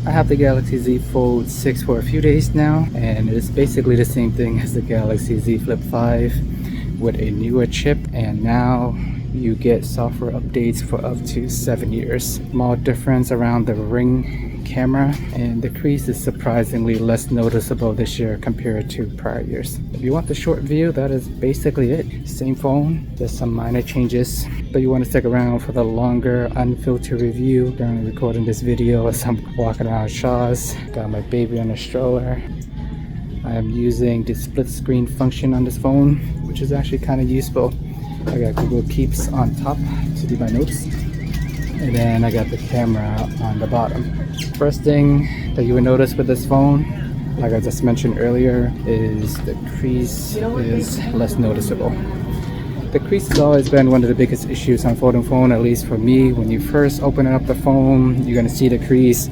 I have the Galaxy Z Fold 6 for a few days now, and it's basically the same thing as the Galaxy Z Flip 5 with a newer chip, and now you get software updates for up to 7 years. Small difference around the ring camera, and the crease is surprisingly less noticeable this year compared to prior years. If you want the short view, that is basically it. Same phone, just some minor changes. But you want to stick around for the longer unfiltered review during recording this video as I'm walking around Shaw's. Got my baby on a stroller. I am using the split screen function on this phone, which is actually kind of useful. I got Google Keeps on top to do my notes, and then I got the camera on the bottom. First thing that you will notice with this phone, like I just mentioned earlier, is the crease is less noticeable. The crease has always been one of the biggest issues on folding phone, at least for me. When you first open up the phone, you're gonna see the crease.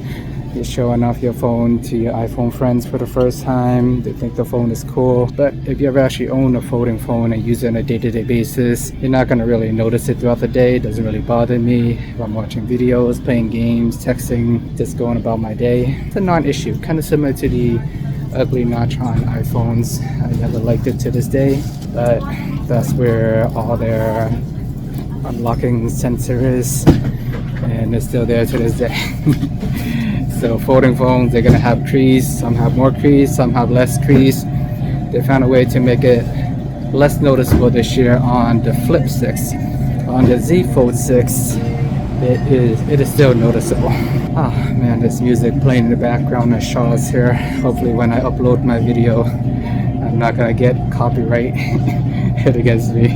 You're showing off your phone to your iPhone friends for the first time. They think the phone is cool. But if you ever actually own a folding phone and use it on a day-to-day basis, you're not gonna really notice it throughout the day. It doesn't really bother me if I'm watching videos, playing games, texting, just going about my day. It's a non-issue, kind of similar to the ugly notch on iPhones. I never liked it to this day, but that's where all their unlocking sensor is, and it's still there to this day. So folding phones, they're gonna have crease. Some have more crease, some have less crease. They found a way to make it less noticeable this year on the Flip 6. On the Z Fold 6, it is still noticeable. Oh man, there's music playing in the background at Shaw's here. Hopefully when I upload my video, I'm not gonna get copyright hit against me,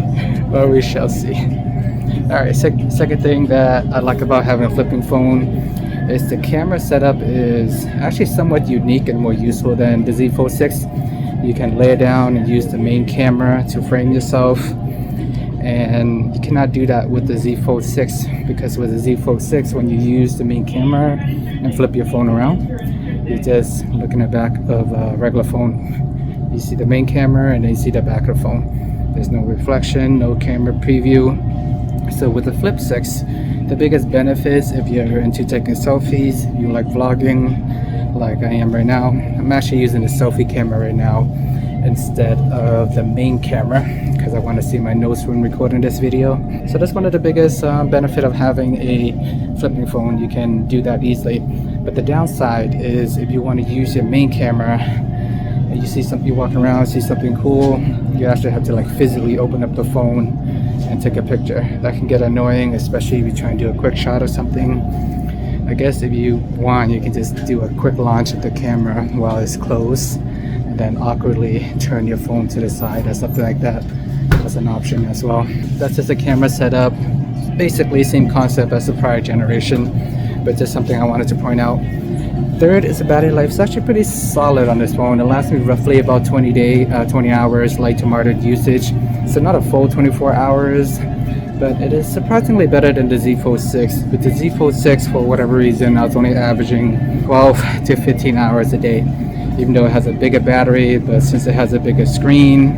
but we shall see. Alright, second thing that I like about having a flipping phone is the camera setup is actually somewhat unique and more useful than the Z Fold 6. You can lay it down and use the main camera to frame yourself, and you cannot do that with the Z Fold 6, because with the Z Fold 6, when you use the main camera and flip your phone around, you just look in the back of a regular phone. You see the main camera and then you see the back of the phone. There's no reflection, no camera preview. So with the Flip 6, the biggest benefits, if you're into taking selfies, if you like vlogging like I am right now, I'm actually using the selfie camera right now instead of the main camera because I want to see my notes when recording this video. So that's one of the biggest benefit of having a flipping phone. You can do that easily. But the downside is if you want to use your main camera and you see something, you walk around, see something cool, you actually have to like physically open up the phone and take a picture. That can get annoying, especially if you try and do a quick shot or something. I guess if you want, you can just do a quick launch of the camera while it's closed and then awkwardly turn your phone to the side or something like that. That's an option as well. That's just a camera setup. Basically same concept as the prior generation, but just something I wanted to point out. Third is the battery life. It's actually pretty solid on this phone. It lasts me roughly about 20 hours light to moderate usage. So not a full 24 hours, but it is surprisingly better than the Z Fold 6. With the Z Fold 6, for whatever reason, I was only averaging 12 to 15 hours a day, even though it has a bigger battery. But since it has a bigger screen,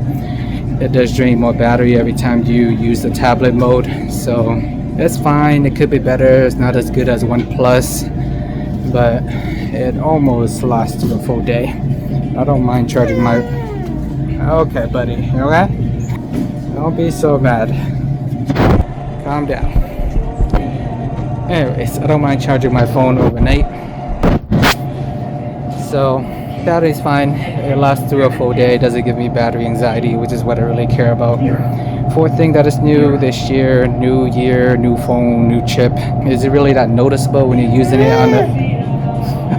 it does drain more battery every time you use the tablet mode. So it's fine. It could be better. It's not as good as OnePlus, but it almost lasts a full day. I don't mind charging my... Okay, buddy, you okay? Don't be so mad. Calm down. Anyways, I don't mind charging my phone overnight. So, battery's fine. It lasts through a full day. It doesn't give me battery anxiety, which is what I really care about. Fourth thing that is new this year, new year, new phone, new chip. Is it really that noticeable when you're using it on the...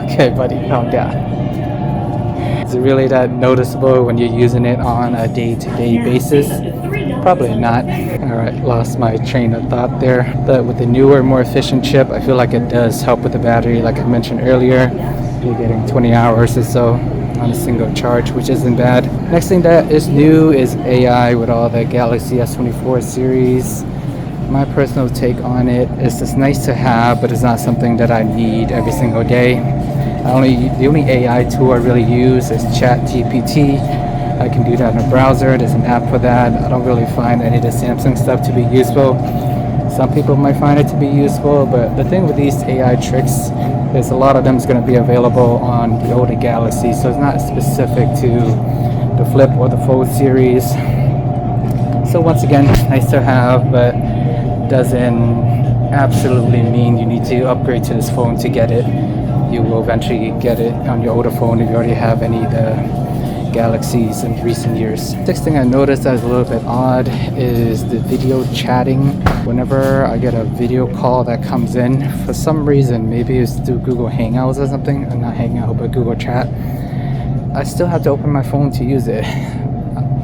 Okay, buddy, calm down. Is it really that noticeable when you're using it on a day-to-day basis? Probably not. Alright, lost my train of thought there. But with the newer, more efficient chip, I feel like it does help with the battery. Like I mentioned earlier, you're getting 20 hours or so on a single charge, which isn't bad. Next thing that is new is AI with all the Galaxy S24 series. My personal take on it is it's nice to have, but it's not something that I need every single day. The only AI tool I really use is ChatGPT. I can do that in a browser. There's an app for that. I don't really find any of the Samsung stuff to be useful. Some people might find it to be useful, but the thing with these AI tricks because a lot of them is going to be available on the older Galaxy, so it's not specific to the Flip or the Fold series. So once again, nice to have, but doesn't absolutely mean you need to upgrade to this phone to get it. You will eventually get it on your older phone if you already have any of the Galaxies in recent years. Next thing I noticed that is a little bit odd is the video chatting. Whenever I get a video call that comes in, for some reason, maybe it's through Google Hangouts or something, or not Hangout, but Google Chat, I still have to open my phone to use it.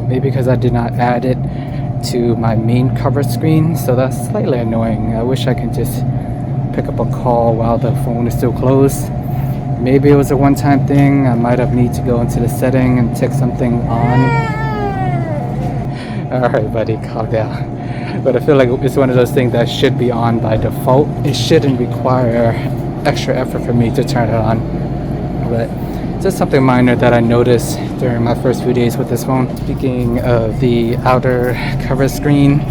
Maybe because I did not add it to my main cover screen, so that's slightly annoying. I wish I could just pick up a call while the phone is still closed. Maybe it was a one-time thing. I might have need to go into the setting and tick something on. Alright buddy, calm down. But I feel like it's one of those things that should be on by default. It shouldn't require extra effort for me to turn it on. But just something minor that I noticed during my first few days with this phone. Speaking of the outer cover screen,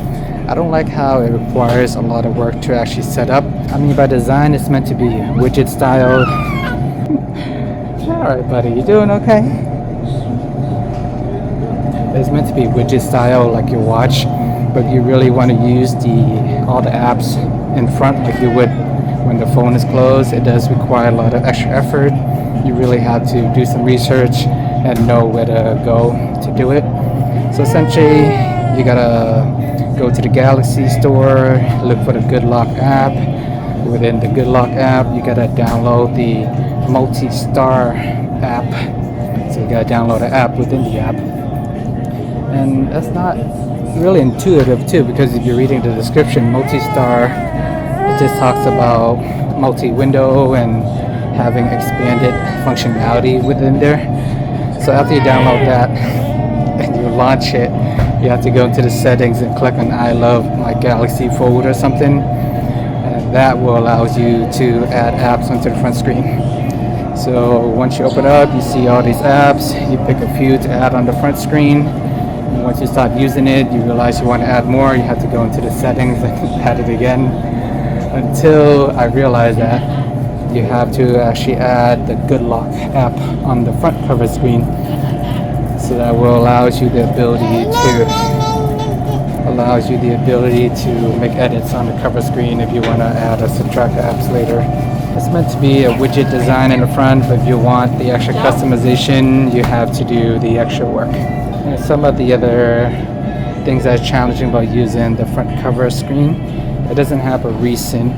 I don't like how it requires a lot of work to actually set up. I mean, by design, it's meant to be widget style. Alright buddy, you doing okay? It's meant to be widget style like your watch, but you really want to use all the apps in front like you would when the phone is closed. It does require a lot of extra effort. You really have to do some research and know where to go to do it. So essentially, you gotta go to the Galaxy store, look for the Good Lock app. Within the Good Lock app, you gotta download the multi-star app. So you gotta download the app within the app. And that's not really intuitive too, because if you're reading the description, multi-star, it just talks about multi-window and having expanded functionality within there. So after you download that and you launch it, you have to go into the settings and click on I love my Galaxy Fold or something, and that will allow you to add apps onto the front screen. So once you open it up, you see all these apps, you pick a few to add on the front screen, and once you start using it, you realize you want to add more, you have to go into the settings and add it again, until I realized that you have to actually add the Good Lock app on the front cover screen. So that will allows you the ability to make edits on the cover screen if you want to add or subtract apps later. It's meant to be a widget design in the front, but if you want the extra customization, you have to do the extra work. And some of the other things that's challenging about using the front cover screen, it doesn't have a recent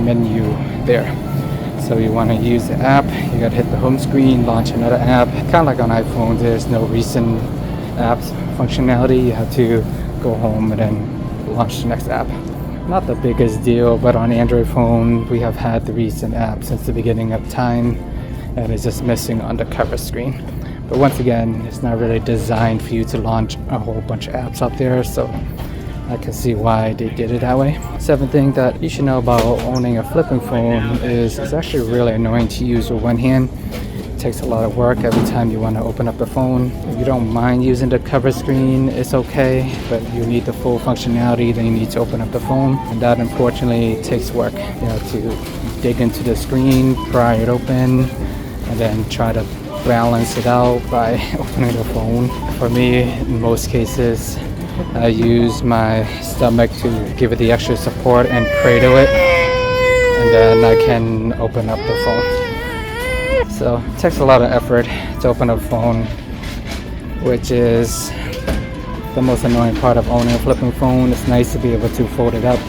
menu there. So you want to use the app, you got to hit the home screen, launch another app. Kind of like on iPhone, there's no recent apps functionality. You have to go home and then launch the next app. Not the biggest deal, but on Android phone, we have had the recent app since the beginning of time, and it's just missing on the cover screen. But once again, it's not really designed for you to launch a whole bunch of apps out there, so I can see why they did it that way. Seventh thing that you should know about owning a flipping phone is it's actually really annoying to use with one hand. It takes a lot of work every time you want to open up the phone. If you don't mind using the cover screen, it's okay, but you need the full functionality, then you need to open up the phone, and that unfortunately takes work. You have to dig into the screen, pry it open, and then try to balance it out by opening the phone. For me, in most cases, I use my stomach to give it the extra support and cradle it, and then I can open up the phone. So it takes a lot of effort to open up a phone, which is the most annoying part of owning a flipping phone. It's nice to be able to fold it up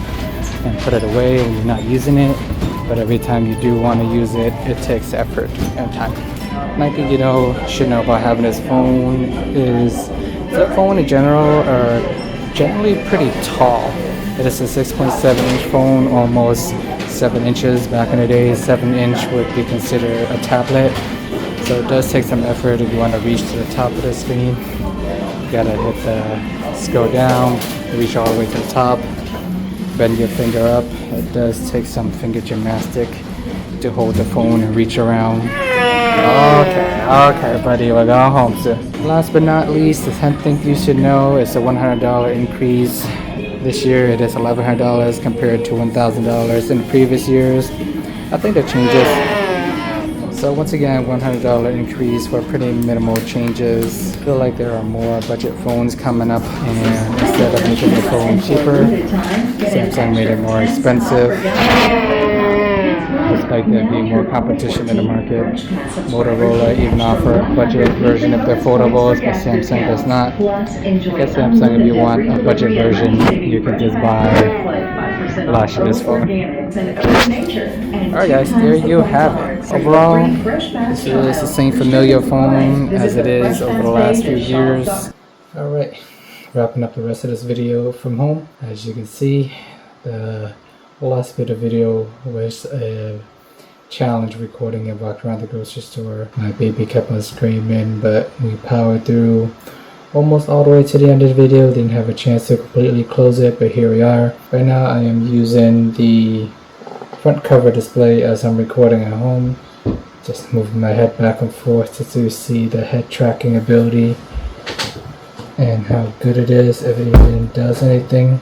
and put it away when you're not using it, but every time you do want to use it, it takes effort and time. One thing you should know about having this phone is flip phone in general are generally pretty tall. It is a 6.7 inch phone, almost 7 inches. Back in the day, 7 inch would be considered a tablet. So it does take some effort if you want to reach to the top of the screen. You gotta hit the scroll down, reach all the way to the top, bend your finger up. It does take some finger gymnastic to hold the phone and reach around. Okay, buddy, we're going home soon. Last but not least, the 10th thing you should know is a $100 increase. This year it is $1,100 compared to $1,000 in the previous years. I think the changes. So once again, $100 increase for pretty minimal changes. I feel like there are more budget phones coming up, and instead of making the phone cheaper, Samsung made it more expensive. Despite there being more competition in the market, Motorola even offer a budget version of their foldables, but Samsung does not. At Samsung, if you want a budget version, you can just buy last year's phone. Alright guys, there you have it. Overall, this is the same familiar phone as it is over the last few years. Alright, wrapping up the rest of this video from home. As you can see, the last bit of video was a challenge recording and walked around the grocery store. My baby kept on screaming, but we powered through almost all the way to the end of the video. Didn't have a chance to completely close it, but here we are. Right now I am using the front cover display as I'm recording at home. Just moving my head back and forth to see the head tracking ability and how good it is, if it even does anything.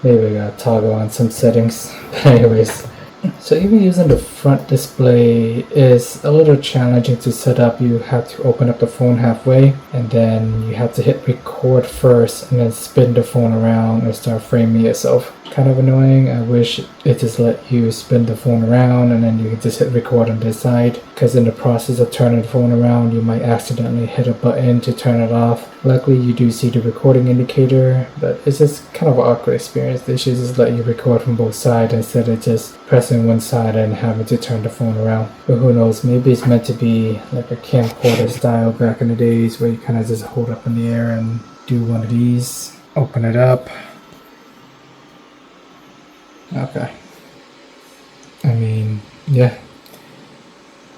Maybe I gotta toggle on some settings, but anyways. So even using the front display is a little challenging to set up. You have to open up the phone halfway, and then you have to hit record first and then spin the phone around and start framing yourself. Kind of annoying. I wish it just let you spin the phone around and then you can just hit record on this side, because in the process of turning the phone around you might accidentally hit a button to turn it off. Luckily you do see the recording indicator, but it's just kind of an awkward experience. They should just let you record from both sides instead of just pressing one side and having to turn the phone around. But who knows, maybe it's meant to be like a camcorder style back in the days where you kind of just hold up in the air and do one of these. Open it up. Okay. I mean, yeah.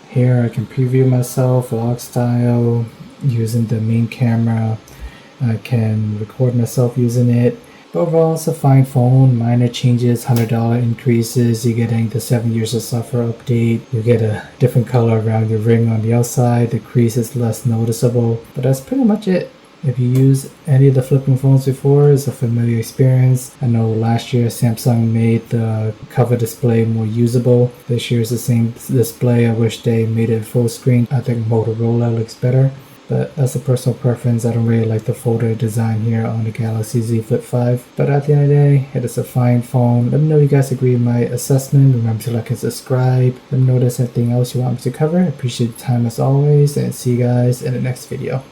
Here I can preview myself vlog style using the main camera. I can record myself using it. But overall, it's a fine phone. Minor changes, $100 increases. You're getting the 7 years of software update. You get a different color around your ring on the outside. The crease is less noticeable. But that's pretty much it. If you use any of the flipping phones before, it's a familiar experience. I know last year Samsung made the cover display more usable. This year is the same display. I wish they made it full screen. I think Motorola looks better, but that's a personal preference. I don't really like the folder design here on the Galaxy Z Flip 5. But at the end of the day, it is a fine phone. Let me know if you guys agree with my assessment. Remember to like and subscribe. Let me know if there's anything else you want me to cover. I appreciate the time as always, and see you guys in the next video.